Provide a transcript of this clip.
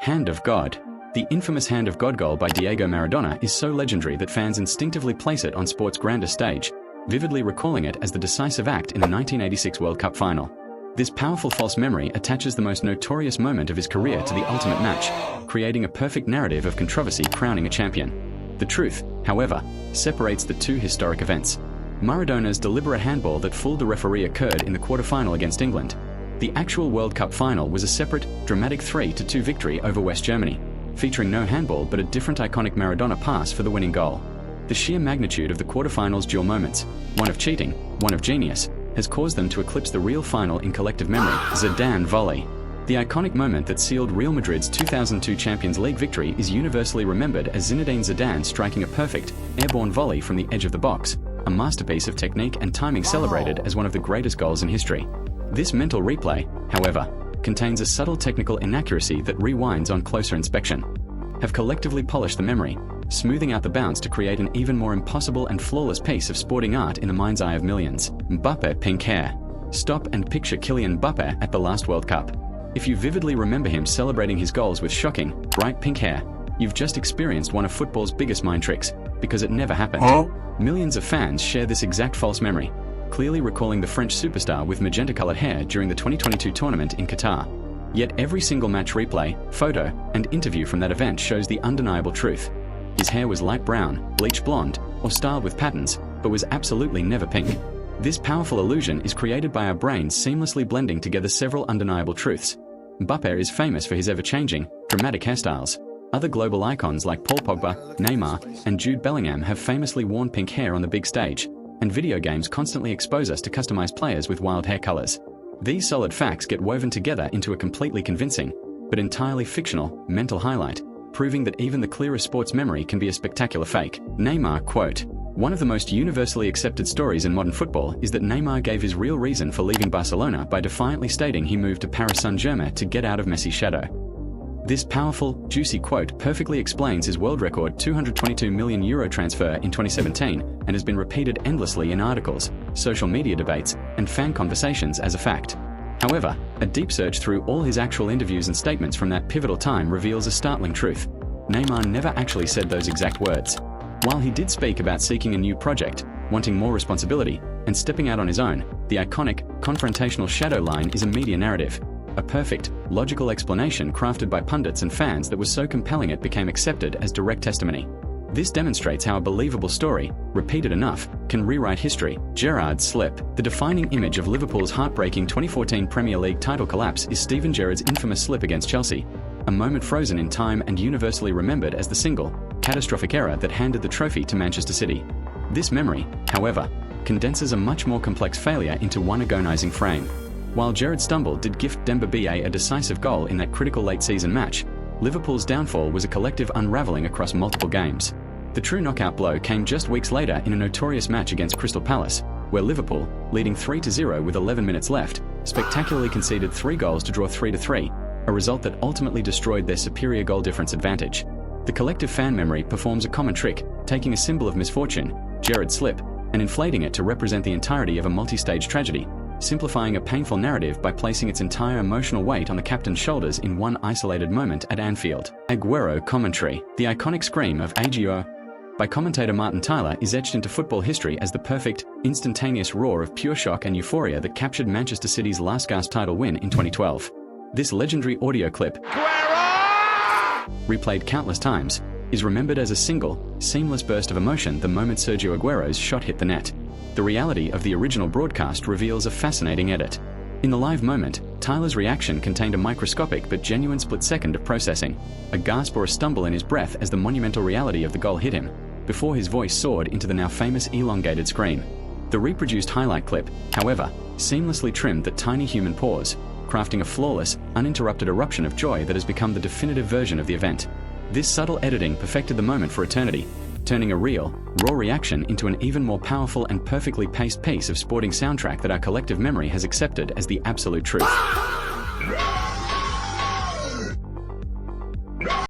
Hand of God. The infamous Hand of God goal by Diego Maradona is so legendary that fans instinctively place it on sport's grandest stage, vividly recalling it as the decisive act in the 1986 World Cup final. This powerful false memory attaches the most notorious moment of his career to the ultimate match, creating a perfect narrative of controversy crowning a champion. The truth, however, separates the two historic events. Maradona's deliberate handball that fooled the referee occurred in the quarter-final against England. The actual World Cup final was a separate, dramatic 3-2 victory over West Germany, featuring no handball but a different iconic Maradona pass for the winning goal. The sheer magnitude of the quarter-final's dual moments, one of cheating, one of genius, has caused them to eclipse the real final in collective memory, Zidane Volley. The iconic moment that sealed Real Madrid's 2002 Champions League victory is universally remembered as Zinedine Zidane striking a perfect, airborne volley from the edge of the box, a masterpiece of technique and timing celebrated as one of the greatest goals in history. This mental replay, however, contains a subtle technical inaccuracy that rewinds on closer inspection. Have collectively polished the memory, smoothing out the bounce to create an even more impossible and flawless piece of sporting art in the mind's eye of millions. Mbappe pink hair. Stop and picture Kylian Mbappe at the last World Cup. If you vividly remember him celebrating his goals with shocking, bright pink hair, you've just experienced one of football's biggest mind tricks, because it never happened. Millions of fans share this exact false memory, clearly recalling the French superstar with magenta-colored hair during the 2022 tournament in Qatar. Yet every single match replay, photo, and interview from that event shows the undeniable truth. His hair was light brown, bleach blonde, or styled with patterns, but was absolutely never pink. This powerful illusion is created by our brains seamlessly blending together several undeniable truths. Mbappe is famous for his ever-changing, dramatic hairstyles. Other global icons like Paul Pogba, Neymar, and Jude Bellingham have famously worn pink hair on the big stage, and video games constantly expose us to customized players with wild hair colors. These solid facts get woven together into a completely convincing, but entirely fictional, mental highlight, proving that even the clearest sports memory can be a spectacular fake. Neymar Quote. One of the most universally accepted stories in modern football is that Neymar gave his real reason for leaving Barcelona by defiantly stating he moved to Paris Saint-Germain to get out of Messi's shadow. This powerful, juicy quote perfectly explains his world record €222 million transfer in 2017 and has been repeated endlessly in articles, social media debates, and fan conversations as a fact. However, a deep search through all his actual interviews and statements from that pivotal time reveals a startling truth. Neymar never actually said those exact words. While he did speak about seeking a new project, wanting more responsibility, and stepping out on his own, the iconic, confrontational shadow line is a media narrative. A perfect, logical explanation crafted by pundits and fans that was so compelling it became accepted as direct testimony. This demonstrates how a believable story, repeated enough, can rewrite history. Gerrard Slip. The defining image of Liverpool's heartbreaking 2014 Premier League title collapse is Steven Gerrard's infamous slip against Chelsea, a moment frozen in time and universally remembered as the single, catastrophic error that handed the trophy to Manchester City. This memory, however, condenses a much more complex failure into one agonizing frame. While Gerrard's stumble did gift Mbappe a decisive goal in that critical late-season match, Liverpool's downfall was a collective unraveling across multiple games. The true knockout blow came just weeks later in a notorious match against Crystal Palace, where Liverpool, leading 3-0 with 11 minutes left, spectacularly conceded 3 goals to draw 3-3, a result that ultimately destroyed their superior goal difference advantage. The collective fan memory performs a common trick, taking a symbol of misfortune, Gerrard Slip, and inflating it to represent the entirety of a multi-stage tragedy, simplifying a painful narrative by placing its entire emotional weight on the captain's shoulders in one isolated moment at Anfield. Aguero commentary. The iconic scream of Aguero by commentator Martin Tyler is etched into football history as the perfect, instantaneous roar of pure shock and euphoria that captured Manchester City's last gasp title win in 2012. This legendary audio clip, replayed countless times, is remembered as a single, seamless burst of emotion the moment Sergio Aguero's shot hit the net. The reality of the original broadcast reveals a fascinating edit. In the live moment, Tyler's reaction contained a microscopic but genuine split second of processing, a gasp or a stumble in his breath as the monumental reality of the goal hit him, before his voice soared into the now famous elongated scream. The reproduced highlight clip, however, seamlessly trimmed that tiny human pause, crafting a flawless, uninterrupted eruption of joy that has become the definitive version of the event. This subtle editing perfected the moment for eternity, turning a real, raw reaction into an even more powerful and perfectly paced piece of sporting soundtrack that our collective memory has accepted as the absolute truth.